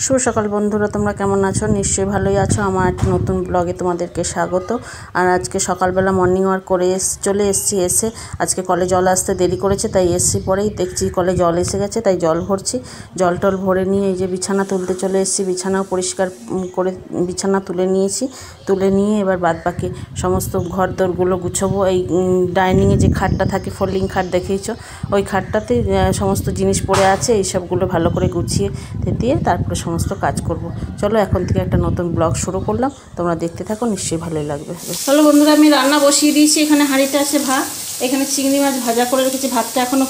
শুভ সকাল বন্ধুরা, তোমরা কেমন আছো? নিশ্চয়ই ভালোই আছো। আমার একটা নতুন ব্লগে তোমাদেরকে স্বাগত। আর আজকে সকালবেলা মর্নিং ওয়াক করে চলে এসেছি। এসে আজকে কলে জল আসতে দেরি করেছে, তাই এসছি পরেই দেখছি কলে জল এসে গেছে, তাই জল ভরছি। জল টল ভরে নিয়ে এই যে বিছানা তুলতে চলে এসেছি। বিছানাও পরিষ্কার করে বিছানা তুলে নিয়েছি। তুলে নিয়ে এবার বাদবাকি সমস্ত ঘর দোরগুলো গুছাবো। এই ডাইনিংয়ে যে খাটটা থাকে, ফোল্ডিং খাট দেখেইছো, ওই খাটটাতে সমস্ত জিনিস পড়ে আছে। এই সবগুলো ভালো করে গুছিয়ে দিয়ে তারপরে সমস্ত কাজ করব। চলো এখন থেকে একটা নতুন ব্লগ শুরু করলাম, তোমরা দেখতে থাকো, নিশ্চয়ই ভালোই লাগবে। চলো বন্ধুরা, আমি রান্না বসিয়ে দিয়েছি। এখানে হাঁড়িতে আছে ভাত, এখানে চিংড়ি মাছ ভাজা করে রেখেছি। ভাতটা এখনও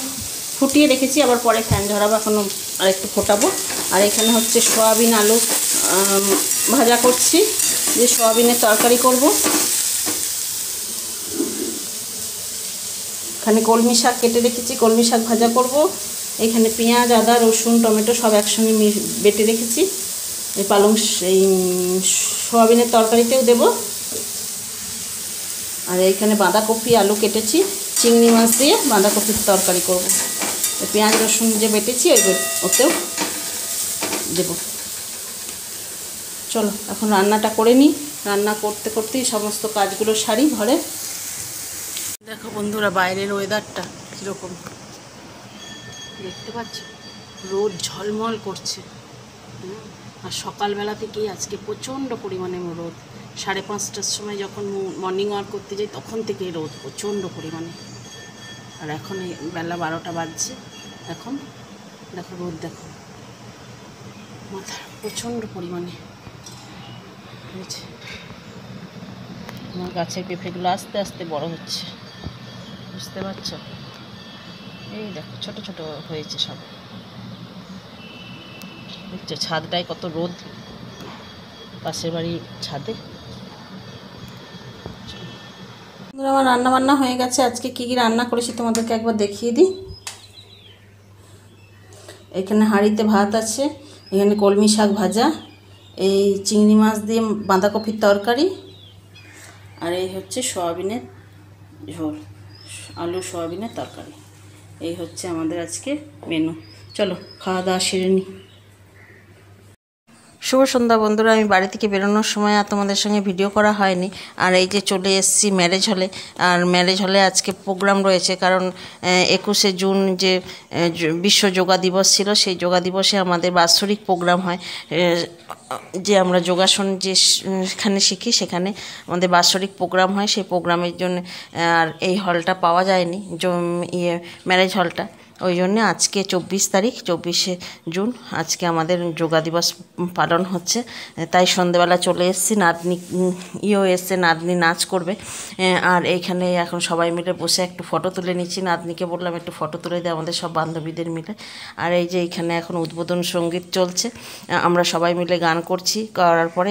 ফুটিয়ে রেখেছি, আবার পরে ফ্যান ঝরাবো, এখনও আর একটু ফোটাবো। আর এখানে হচ্ছে সয়াবিন আলু ভাজা করছি, যে সয়াবিনের তরকারি করব। এখানে কলমি শাক কেটে রেখেছি, কলমি শাক ভাজা করব। এখানে পেঁয়াজ, আদা, রসুন, টমেটো সব একসঙ্গে বেটে রেখেছি। এই এই সয়াবিনের তরকারিতেও দেব। আর এইখানে বাঁধাকপি আলু কেটেছি, চিংড়ি মাছ দিয়ে বাঁধাকপির তরকারি করব। পেঁয়াজ রসুন যে বেটেছি ওতেও দেব। চলো এখন রান্নাটা করে নিই। রান্না করতে করতেই সমস্ত কাজগুলো সারি ঘরে। দেখো বন্ধুরা, বাইরের ওয়েদারটা কীরকম দেখতে পাচ্ছ, রোদ ঝলমল করছে। আর সকালবেলা থেকেই আজকে প্রচণ্ড পরিমাণে রোদ। 5:30টার সময় যখন মর্নিং ওয়াক করতে যাই তখন থেকেই রোদ প্রচণ্ড পরিমাণে। আর এখন এই বেলা 12টা বাজছে, এখন দেখো রোদ, দেখো মাথা প্রচণ্ড পরিমাণে হয়েছে। আমার গাছের পেঁপেগুলো আস্তে আস্তে বড় হচ্ছে, বুঝতে পারছো? এই দেখো ছোট ছোট হয়েছে সব, দেখছো? ছাদটায় কত রোদ, পাশের বাড়ির ছাদে। আমার রান্না বান্না হয়ে গেছে। আজকে কী কী রান্না করেছি তোমাদেরকে একবার দেখিয়ে দিই। এখানে হাঁড়িতে ভাত আছে, এখানে কলমি শাক ভাজা, এই চিংড়ি মাছ দিয়ে বাঁধাকপির তরকারি, আর এই হচ্ছে সয়াবিনের ঝোল, আলু সয়াবিনের তরকারি। এই হচ্ছে আমাদের আজকে মেনু। চলো খাওয়া দাওয়া সেরে নিই। শুভ সন্ধ্যা বন্ধুরা, আমি বাড়ি থেকে বেরোনোর সময় আর তোমাদের সঙ্গে ভিডিও করা হয়নি। আর এই যে চলে এসেছি ম্যারেজ হলে। আর ম্যারেজ হলে আজকে প্রোগ্রাম রয়েছে, কারণ 21শে জুন যে বিশ্ব যোগা দিবস ছিল, সেই যোগা দিবসে আমাদের বাৎসরিক প্রোগ্রাম হয়। যে আমরা যোগাসন যেখানে শিখি সেখানে আমাদের বাৎসরিক প্রোগ্রাম হয়। সেই প্রোগ্রামের জন্য আর এই হলটা পাওয়া যায়নি, ম্যারেজ হলটা, ওই জন্যে আজকে 24শে জুন আজকে আমাদের যোগা দিবস পালন হচ্ছে। তাই সন্ধেবেলা চলে এসেছি। নাতনি এসছে, নাতনি নাচ করবে। আর এইখানে এখন সবাই মিলে বসে একটু ফটো তুলে নিচ্ছি। নাতনিকে বললাম একটু ফটো তুলে দেয় আমাদের সব বান্ধবীদের মিলে। আর এই যে এইখানে এখন উদ্বোধন সঙ্গীত চলছে, আমরা সবাই মিলে গান করছি। করার পরে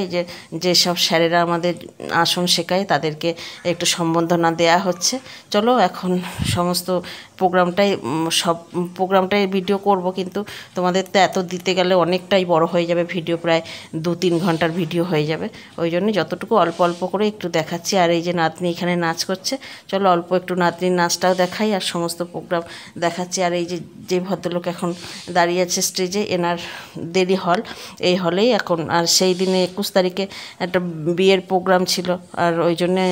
যেসব স্যারেরা আমাদের আসন শেখায় তাদেরকে একটু সম্বর্ধনা দেয়া হচ্ছে। চলো এখন সমস্ত সব প্রোগ্রামটাই ভিডিও করব, কিন্তু তোমাদের তো এত দিতে গেলে অনেকটাই বড় হয়ে যাবে ভিডিও, প্রায় 2-3 ঘন্টার ভিডিও হয়ে যাবে। ওই জন্য যতটুকু অল্প অল্প করে একটু দেখাচ্ছি। আর এই যে নাতনি এখানে নাচ করছে, চলো অল্প একটু নাতনির নাচটাও দেখাই আর সমস্ত প্রোগ্রাম দেখাচ্ছি। আর এই যে ভদ্রলোক এখন দাঁড়িয়ে আছে স্টেজে, এনার দেরি হল, এই হলেই এখন। আর সেই দিনে 21 তারিখে একটা বিয়ের প্রোগ্রাম ছিল, আর ওই জন্যে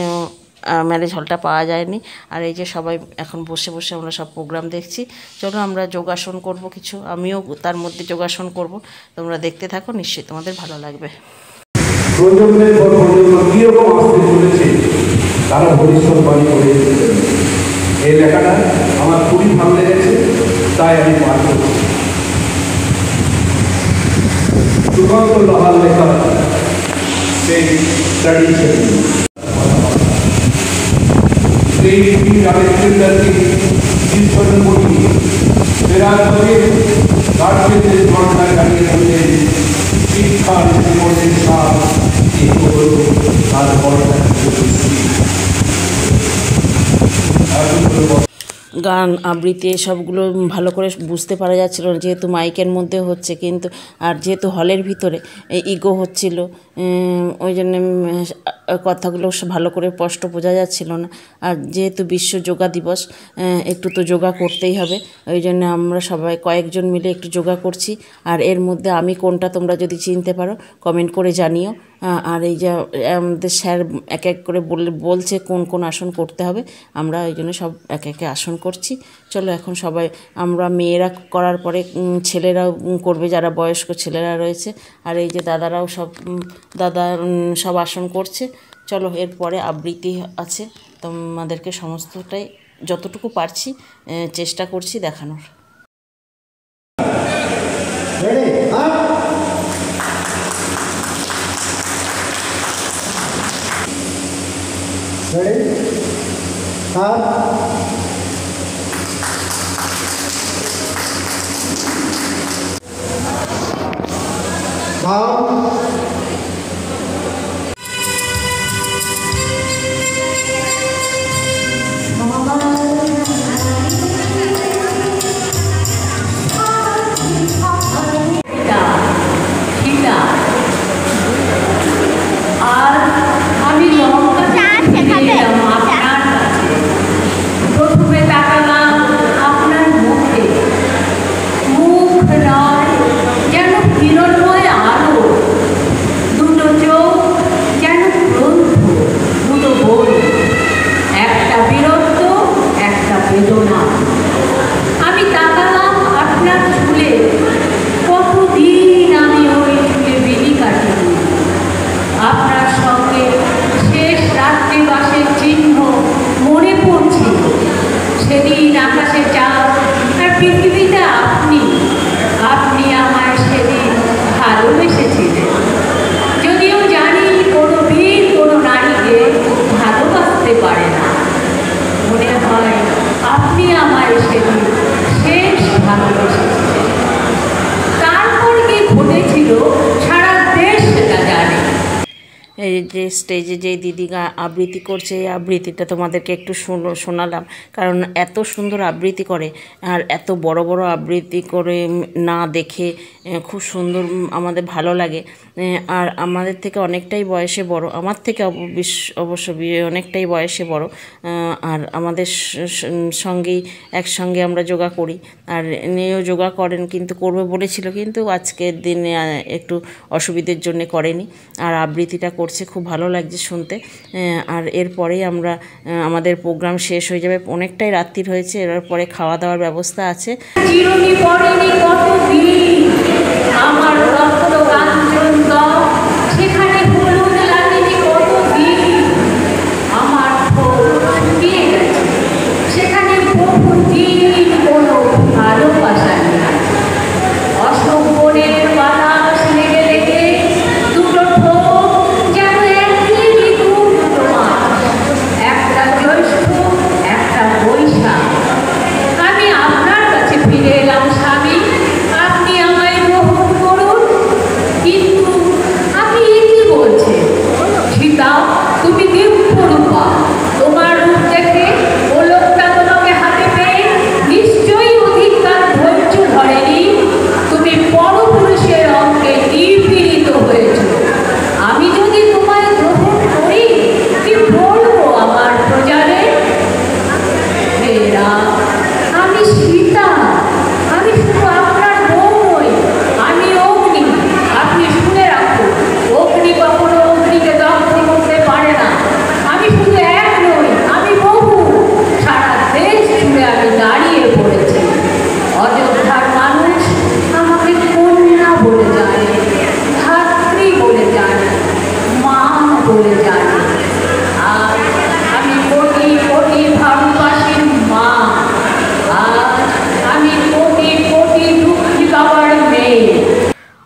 ম্যারেজ হলটা পাওয়া যায়নি। আর এই যে সবাই এখন বসে বসে আমরা সব প্রোগ্রাম দেখছি। চলো আমরা যোগাসন করব কিছু, আমিও তার মধ্যে যোগাসন করব, তোমরা দেখতে থাকো, নিশ্চয়ই তোমাদের ভালো লাগবে। এই লেখাটা আমার খুবই ভালো লেগেছে, তাই আমি পাঠ করছি। সুকান্ত লাহার লেখা সেই ট্র্যাডিশন। আলেকজান্ডার की जिस स्वर्ण বিরাট করে রাজ্যের ঘটনা কাটিয়ে বললেন শিক্ষার জীবনের সাপ এই হল তার গান আবৃত্তি এসবগুলো ভালো করে বুঝতে পারা যাচ্ছিল না, যেহেতু মাইকের মধ্যে হচ্ছে, কিন্তু আর যেহেতু হলের ভিতরে ইগো হচ্ছিল, ওই জন্যে কথাগুলো ভালো করে স্পষ্ট বোঝা যাচ্ছিল না। আর যেহেতু বিশ্ব যোগা দিবস, একটু তো যোগা করতেই হবে, ওই জন্য আমরা সবাই কয়েকজন মিলে একটু যোগা করছি। আর এর মধ্যে আমি কোনটা তোমরা যদি চিনতে পারো কমেন্ট করে জানিও। আর এই যে আমাদের স্যার এক এক করে বলছে কোন কোন আসন করতে হবে, আমরা ওই জন্য সব এক একে আসন করছি। চলো এখন সবাই আমরা মেয়েরা করার পরে ছেলেরাও করবে, যারা বয়স্ক ছেলেরা রয়েছে। আর এই যে দাদারাও দাদা সব আসন করছে। চলো এরপরে আবৃত্তি আছে, তোমাদেরকে সমস্তটাই যতটুকু পারছি চেষ্টা করছি দেখানোর। এই যে স্টেজে যে দিদি আবৃত্তি করছে, এই আবৃত্তিটা তোমাদেরকে একটু শোনালাম, কারণ এত সুন্দর আবৃত্তি করে। আর এত বড় বড় আবৃত্তি করে না দেখে খুব সুন্দর আমাদের ভালো লাগে। আর আমাদের থেকে অনেকটাই বয়সে বড়, আমার থেকে অবশ্য অনেকটাই বয়সে বড়। আর আমাদের সঙ্গেই একসঙ্গে আমরা যোগা করি, আর নিয়েও যোগা করেন, কিন্তু করবে বলেছিল, কিন্তু আজকের দিনে একটু অসুবিধের জন্য করেনি। আর আবৃত্তিটা করছে, খুব ভালো লাগছে শুনতে। আর এরপরেই আমরা আমাদের প্রোগ্রাম শেষ হয়ে যাবে, অনেকটাই রাত্রির হয়েছে। এরপরে খাওয়া দাওয়ার ব্যবস্থা আছে।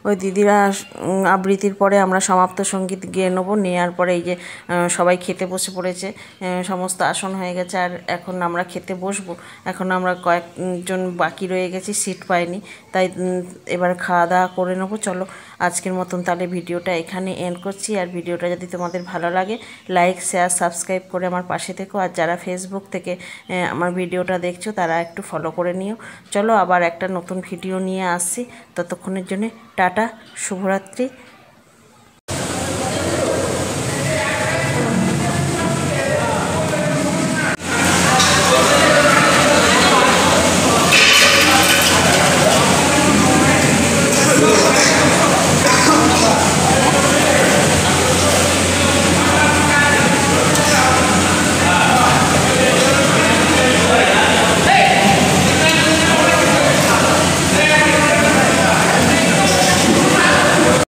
ওই দিদিরা আবৃত্তির পরে আমরা সমাপ্ত সঙ্গীত গেয়ে নেবো, নেওয়ার পরে এই যে সবাই খেতে বসে পড়েছে, সমস্ত আসন হয়ে গেছে। আর এখন আমরা খেতে বসবো। এখন আমরা কয়েকজন বাকি রয়ে গেছি, সিট পাইনি, তাই এবার খাওয়া দাওয়া করে নেবো। চলো আজকের মতন তাহলে ভিডিওটা এখানে এন্ড করছি। আর ভিডিওটা যদি তোমাদের ভালো লাগে লাইক শেয়ার সাবস্ক্রাইব করে আমার পাশে থেকো। আর যারা ফেসবুক থেকে আমার ভিডিওটা দেখছো তারা একটু ফলো করে নিও। চলো আবার একটা নতুন ভিডিও নিয়ে আসছি, ততক্ষণের জন্য টাটা, শুভরাত্রি।